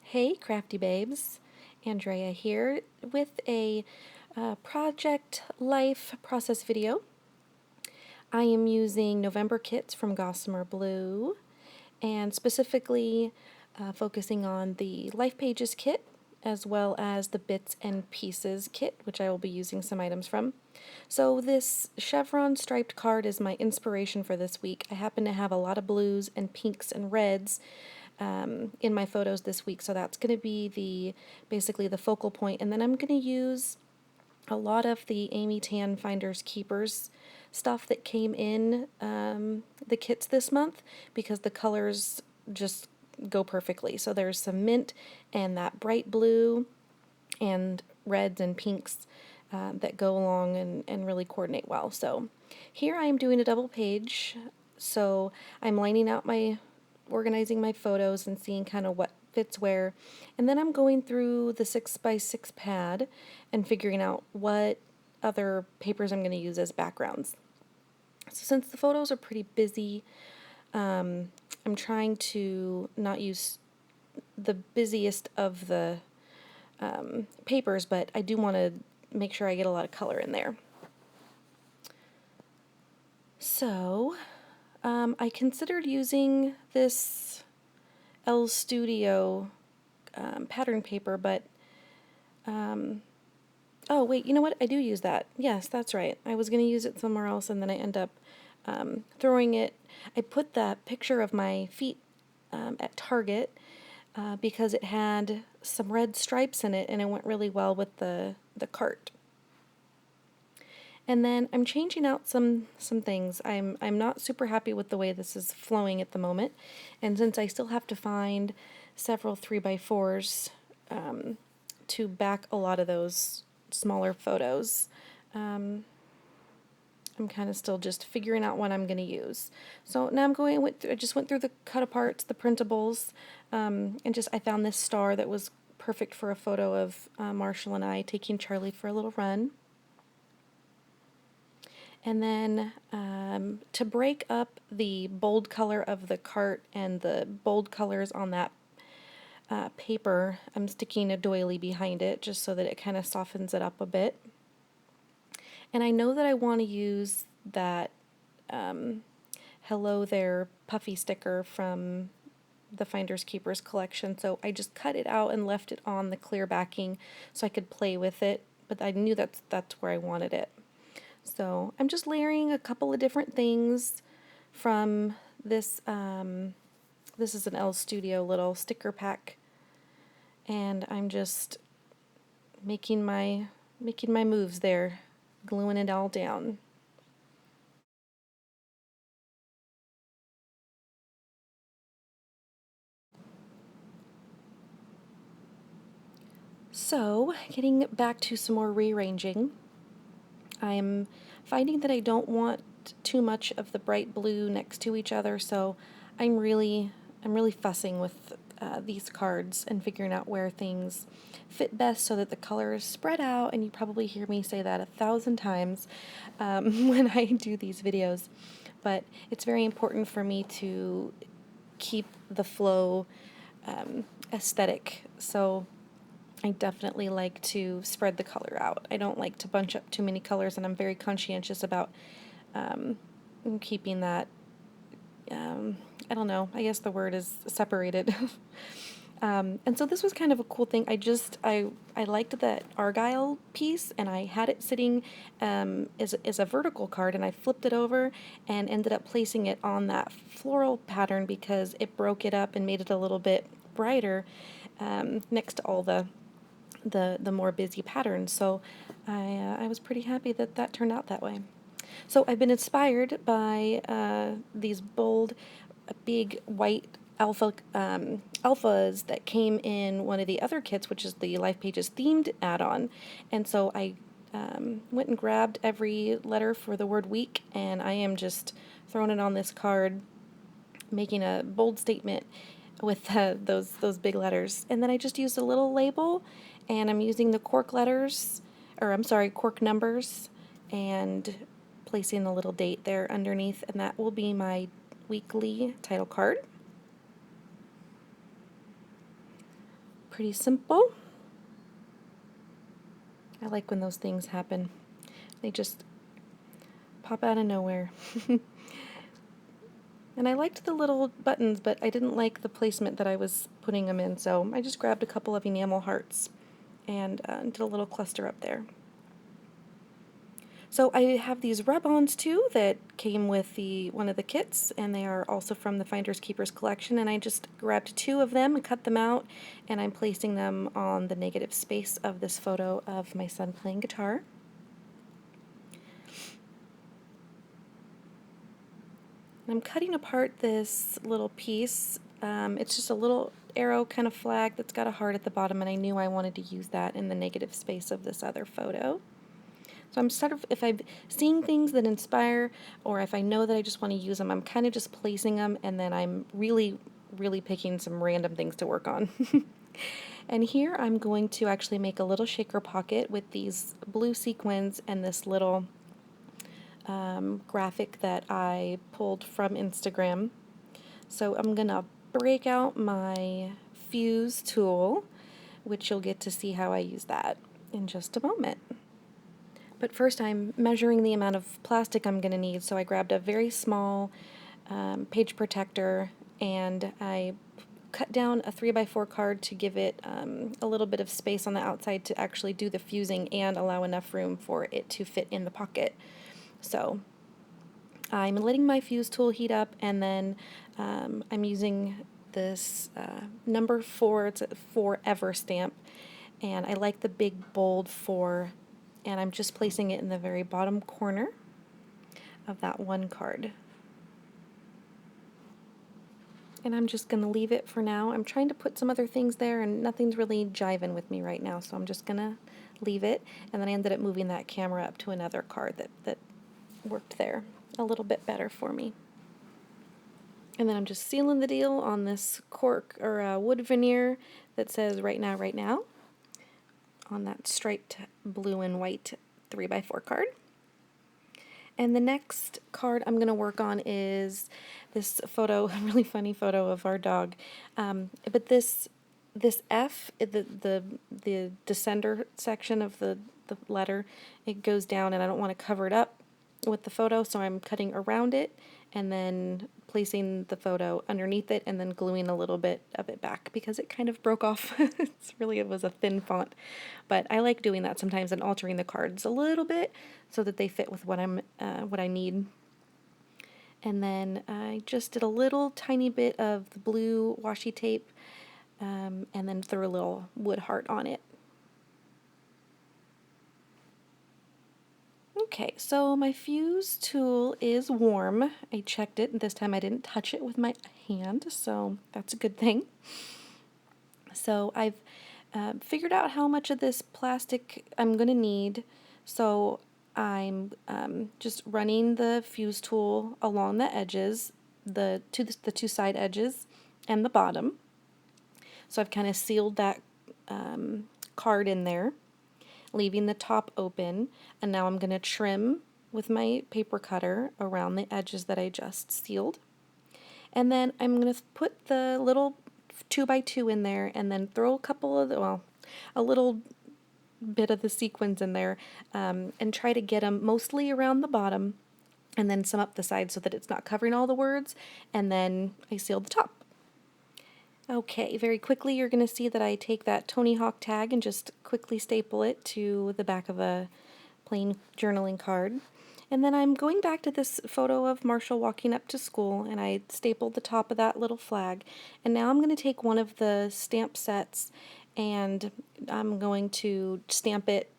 Hey crafty babes, Andrea here with a project life process video. I am using November kits from Gossamer Blue and specifically focusing on the Life Pages kit as well as the Bits and Pieces kit, which I will be using some items from. So this chevron striped card is my inspiration for this week. I happen to have a lot of blues and pinks and reds in my photos this week, so that's going to be basically the focal point. And then I'm going to use a lot of the Amy Tan Finders Keepers stuff that came in the kits this month because the colors just go perfectly. So there's some mint and that bright blue and reds and pinks that go along and really coordinate well. So here I am doing a double page. So I'm lining out organizing my photos and seeing kind of what fits where. And then I'm going through the 6x6 pad and figuring out what other papers I'm going to use as backgrounds. So since the photos are pretty busy, I'm trying to not use the busiest of the papers, but I do want to make sure I get a lot of color in there. So I considered using this L Studio pattern paper, but oh wait, you know what? I do use that. Yes, that's right. I was going to use it somewhere else, and then I end up throwing it. I put that picture of my feet at Target because it had some red stripes in it, and it went really well with the cart. And then I'm changing out some things. I'm not super happy with the way this is flowing at the moment, and since I still have to find several 3x4s to back a lot of those smaller photos, I'm kind of still just figuring out what I'm going to use. So now I just went through the cut aparts, the printables, and I found this star that was perfect for a photo of Marshall and I taking Charlie for a little run. And then to break up the bold color of the cart and the bold colors on that paper, I'm sticking a doily behind it just so that it kind of softens it up a bit. And I know that I want to use that Hello There puffy sticker from the Finders Keepers collection, so I just cut it out and left it on the clear backing so I could play with it, but I knew that's where I wanted it. So I'm just layering a couple of different things from this. This is an L Studio little sticker pack, and I'm just making my moves there, gluing it all down. So, getting back to some more rearranging, I'm finding that I don't want too much of the bright blue next to each other, so I'm really fussing with these cards and figuring out where things fit best so that the color is spread out, and you probably hear me say that 1,000 times when I do these videos, but it's very important for me to keep the flow aesthetic, so I definitely like to spread the color out. I don't like to bunch up too many colors, and I'm very conscientious about keeping that, I don't know, I guess the word is separated. And so this was kind of a cool thing. I liked that Argyle piece, and I had it sitting as a vertical card, and I flipped it over and ended up placing it on that floral pattern because it broke it up and made it a little bit brighter next to all the more busy patterns. So I was pretty happy that turned out that way. So I've been inspired by these bold, big white alphas that came in one of the other kits, which is the Life Pages themed add-on. And so I went and grabbed every letter for the word week, and I am just throwing it on this card, making a bold statement with those big letters. And then I just used a little label, and I'm using the cork letters, or I'm sorry, cork numbers, and placing a little date there underneath, and that will be my weekly title card. Pretty simple. I like when those things happen. They just pop out of nowhere. And I liked the little buttons, but I didn't like the placement that I was putting them in, so I just grabbed a couple of enamel hearts and did a little cluster up there. So I have these rub-ons too that came with one of the kits, and they are also from the Finders Keepers collection, and I just grabbed 2 of them and cut them out, and I'm placing them on the negative space of this photo of my son playing guitar. I'm cutting apart this little piece. It's just a little arrow kind of flag that's got a heart at the bottom, and I knew I wanted to use that in the negative space of this other photo. So I'm sort of, if I'm seeing things that inspire, or if I know that I just want to use them, I'm kind of just placing them, and then I'm really picking some random things to work on. And here I'm going to actually make a little shaker pocket with these blue sequins and this little graphic that I pulled from Instagram. So I'm gonna break out my fuse tool, which you'll get to see how I use that in just a moment. But first I'm measuring the amount of plastic I'm gonna need, so I grabbed a very small page protector, and I cut down a 3x4 card to give it a little bit of space on the outside to actually do the fusing and allow enough room for it to fit in the pocket. So I'm letting my fuse tool heat up, and then I'm using this number 4, it's a forever stamp, and I like the big bold 4, and I'm just placing it in the very bottom corner of that one card. And I'm just going to leave it for now. I'm trying to put some other things there, and nothing's really jiving with me right now, so I'm just going to leave it. And then I ended up moving that camera up to another card that worked there a little bit better for me. And then I'm just sealing the deal on this cork or wood veneer that says right now on that striped blue and white 3x4 card. And the next card I'm going to work on is this photo, a really funny photo of our dog. But this F, the descender section of the letter, it goes down, and I don't want to cover it up with the photo, so I'm cutting around it and then placing the photo underneath it and then gluing a little bit of it back because it kind of broke off. It was a thin font, but I like doing that sometimes and altering the cards a little bit so that they fit with what I need. And then I just did a little tiny bit of the blue washi tape and then threw a little wood heart on it. Okay, so my fuse tool is warm. I checked it, and this time I didn't touch it with my hand, so that's a good thing. So I've figured out how much of this plastic I'm going to need, so I'm just running the fuse tool along the edges, the two side edges and the bottom. So I've kind of sealed that card in there, leaving the top open, and now I'm going to trim with my paper cutter around the edges that I just sealed. And then I'm going to put the little 2x2 in there, and then throw a little bit of the sequins in there, and try to get them mostly around the bottom, and then some up the side so that it's not covering all the words, and then I sealed the top. Okay, very quickly you're going to see that I take that Tony Hawk tag and just quickly staple it to the back of a plain journaling card. And then I'm going back to this photo of Marshall walking up to school, and I stapled the top of that little flag. And now I'm going to take one of the stamp sets, and I'm going to stamp it.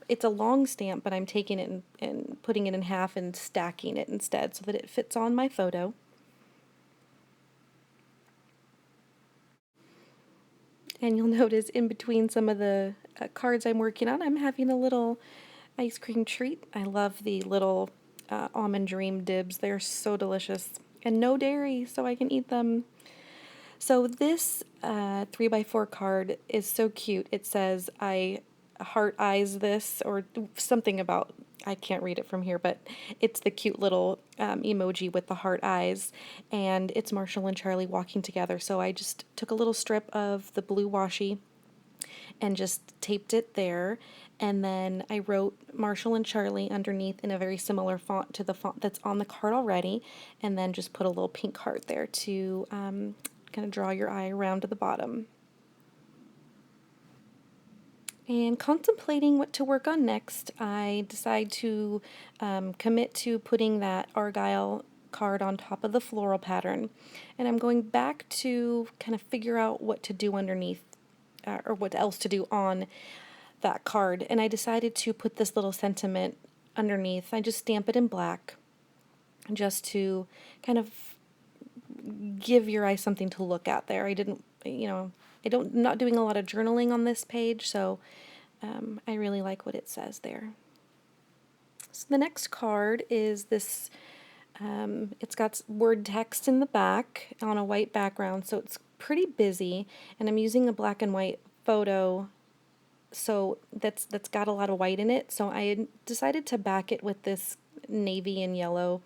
It's a long stamp, but I'm taking it and putting it in half and stacking it instead so that it fits on my photo. And you'll notice in between some of the cards I'm working on, I'm having a little ice cream treat. I love the little almond dream dibs. They're so delicious. And no dairy, so I can eat them. So this 3x4 card is so cute. It says, I heart eyes this, or something about I can't read it from here, but it's the cute little emoji with the heart eyes, and it's Marshall and Charlie walking together. So I just took a little strip of the blue washi and just taped it there, and then I wrote Marshall and Charlie underneath in a very similar font to the font that's on the card already, and then just put a little pink heart there to kind of draw your eye around to the bottom. And contemplating what to work on next, I decide to commit to putting that Argyle card on top of the floral pattern. And I'm going back to kind of figure out what to do underneath, or what else to do on that card. And I decided to put this little sentiment underneath. I just stamp it in black just to kind of give your eye something to look at there. I didn't, not doing a lot of journaling on this page, so I really like what it says there. So the next card is this, it's got word text in the back on a white background, so it's pretty busy, and I'm using a black and white photo, so that's got a lot of white in it, so I decided to back it with this navy and yellow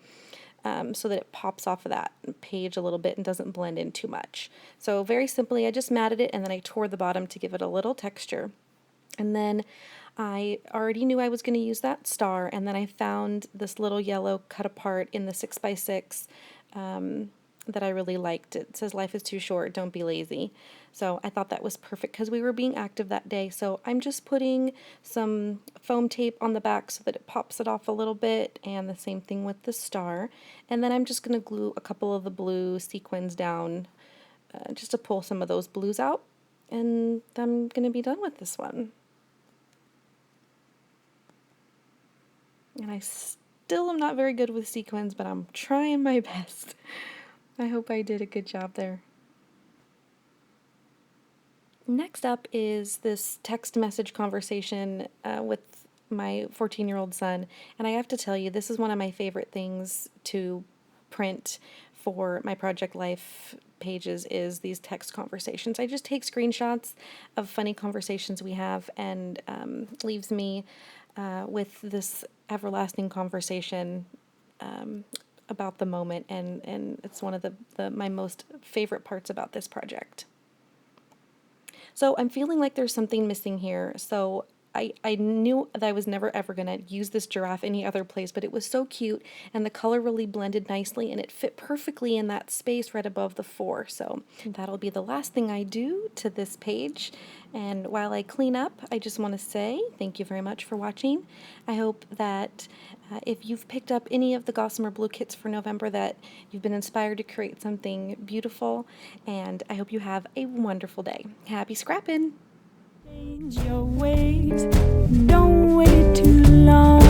so that it pops off of that page a little bit and doesn't blend in too much. So very simply, I just matted it and then I tore the bottom to give it a little texture. And then I already knew I was going to use that star, and then I found this little yellow cut apart in the 6x6 that I really liked. It says, "Life is too short, don't be lazy." So I thought that was perfect because we were being active that day. So I'm just putting some foam tape on the back so that it pops it off a little bit, and the same thing with the star. And then I'm just going to glue a couple of the blue sequins down just to pull some of those blues out. And I'm going to be done with this one. And I still am not very good with sequins, but I'm trying my best. I hope I did a good job there. Next up is this text message conversation with my 14-year-old son, and I have to tell you, this is one of my favorite things to print for my Project Life pages is these text conversations. I just take screenshots of funny conversations we have, and leaves me with this everlasting conversation about the moment, and it's one of my most favorite parts about this project. So I'm feeling like there's something missing here. So I knew that I was never ever going to use this giraffe any other place, but it was so cute, and the color really blended nicely, and it fit perfectly in that space right above the 4. So that'll be the last thing I do to this page. And while I clean up, I just want to say thank you very much for watching. I hope that if you've picked up any of the Gossamer Blue Kits for November, that you've been inspired to create something beautiful, and I hope you have a wonderful day. Happy scrapping! Change your ways, don't wait too long.